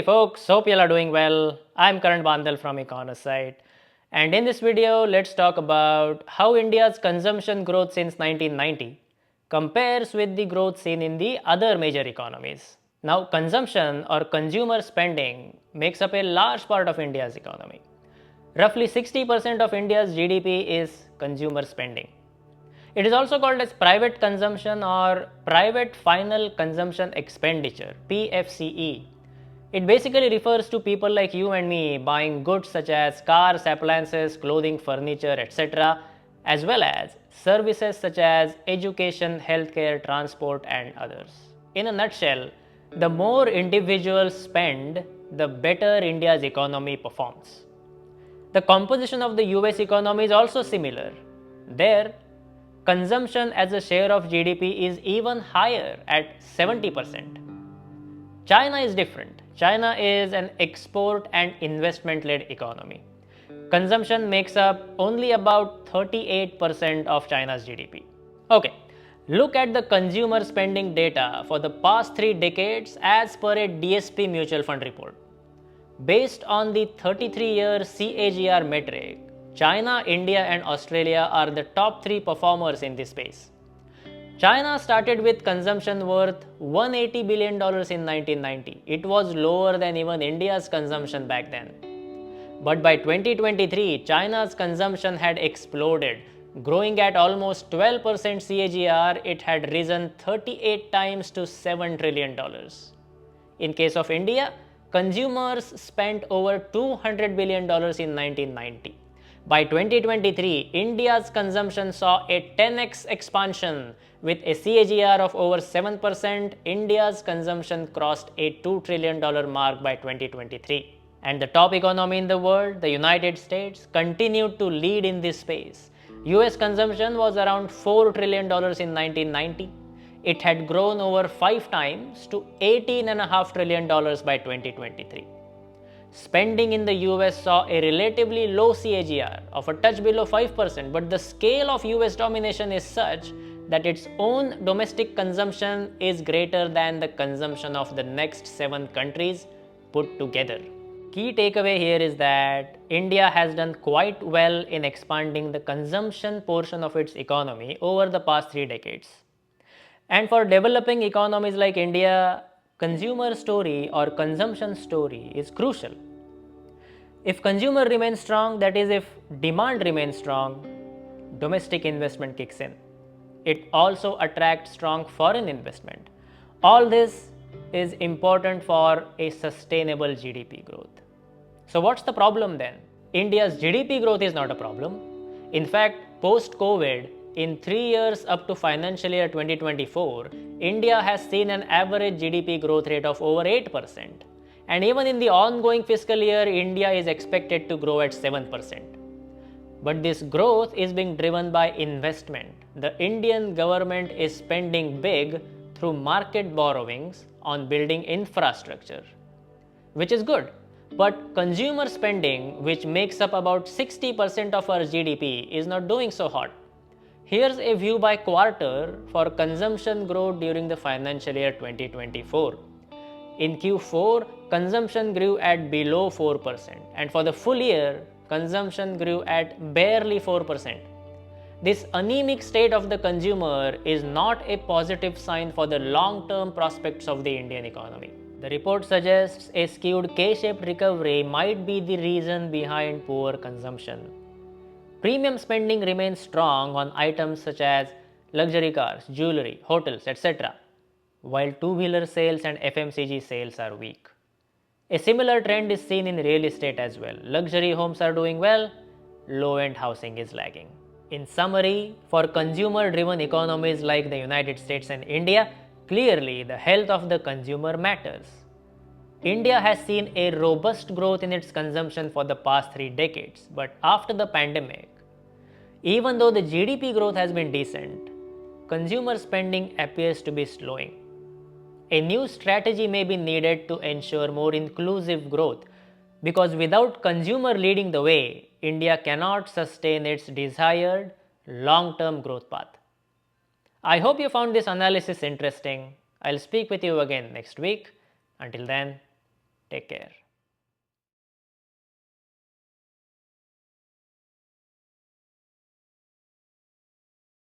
Hey folks, hope you all are doing well. I'm Karan Bandal from Econosite, and in this video, let's talk about how India's consumption growth since 1990 compares with the growth seen in the other major economies. Now, consumption or consumer spending makes up a large part of India's economy. Roughly 60% of India's GDP is consumer spending. It is also called as private consumption or private final consumption expenditure, PFCE. It basically refers to people like you and me buying goods such as cars, appliances, clothing, furniture, etc., as well as services such as education, healthcare, transport, and others. In a nutshell, the more individuals spend, the better India's economy performs. The composition of the US economy is also similar. There, consumption as a share of GDP is even higher at 70%. China is different. China is an export and investment led economy. Consumption makes up only about 38% of China's GDP. Okay, look at the consumer spending data for the past 3 decades as per a DSP mutual fund report. Based on the 33-year CAGR metric, China, India, and Australia are the top 3 performers in this space. China started with consumption worth $180 billion in 1990. It was lower than even India's consumption back then. But by 2023, China's consumption had exploded. Growing at almost 12% CAGR, it had risen 38 times to $7 trillion. In case of India, consumers spent over $200 billion in 1990. By 2023, India's consumption saw a 10x expansion. With a CAGR of over 7%, India's consumption crossed a $2 trillion mark by 2023. And the top economy in the world, the United States, continued to lead in this space. US consumption was around $4 trillion in 1990. It had grown over 5 times to $18.5 trillion by 2023. Spending in the US saw a relatively low CAGR of a touch below 5%, but the scale of US domination is such that its own domestic consumption is greater than the consumption of the next 7 countries put together. Key takeaway here is that India has done quite well in expanding the consumption portion of its economy over the past 3 decades. And for developing economies like India, consumer story or consumption story is crucial. If consumer remains strong, that is, if demand remains strong, domestic investment kicks in. It also attracts strong foreign investment. All this is important for a sustainable GDP growth. So, what's the problem then? India's GDP growth is not a problem. In fact, post COVID, in 3 years up to financial year 2024, India has seen an average GDP growth rate of over 8%. And even in the ongoing fiscal year, India is expected to grow at 7%. But this growth is being driven by investment. The Indian government is spending big through market borrowings on building infrastructure, which is good. But consumer spending, which makes up about 60% of our GDP, is not doing so hot. Here's a view by quarter for consumption growth during the financial year 2024. In Q4, consumption grew at below 4%, and for the full year, consumption grew at barely 4%. This anemic state of the consumer is not a positive sign for the long-term prospects of the Indian economy. The report suggests a skewed K-shaped recovery might be the reason behind poor consumption. Premium spending remains strong on items such as luxury cars, jewelry, hotels, etc., while two-wheeler sales and FMCG sales are weak. A similar trend is seen in real estate as well. Luxury homes are doing well, low-end housing is lagging. In summary, for consumer-driven economies like the United States and India, clearly the health of the consumer matters. India has seen a robust growth in its consumption for the past 3 decades, but after the pandemic, even though the GDP growth has been decent, consumer spending appears to be slowing. A new strategy may be needed to ensure more inclusive growth, because without consumer leading the way, India cannot sustain its desired long-term growth path. I hope you found this analysis interesting. I'll speak with you again next week. Until then, Take care.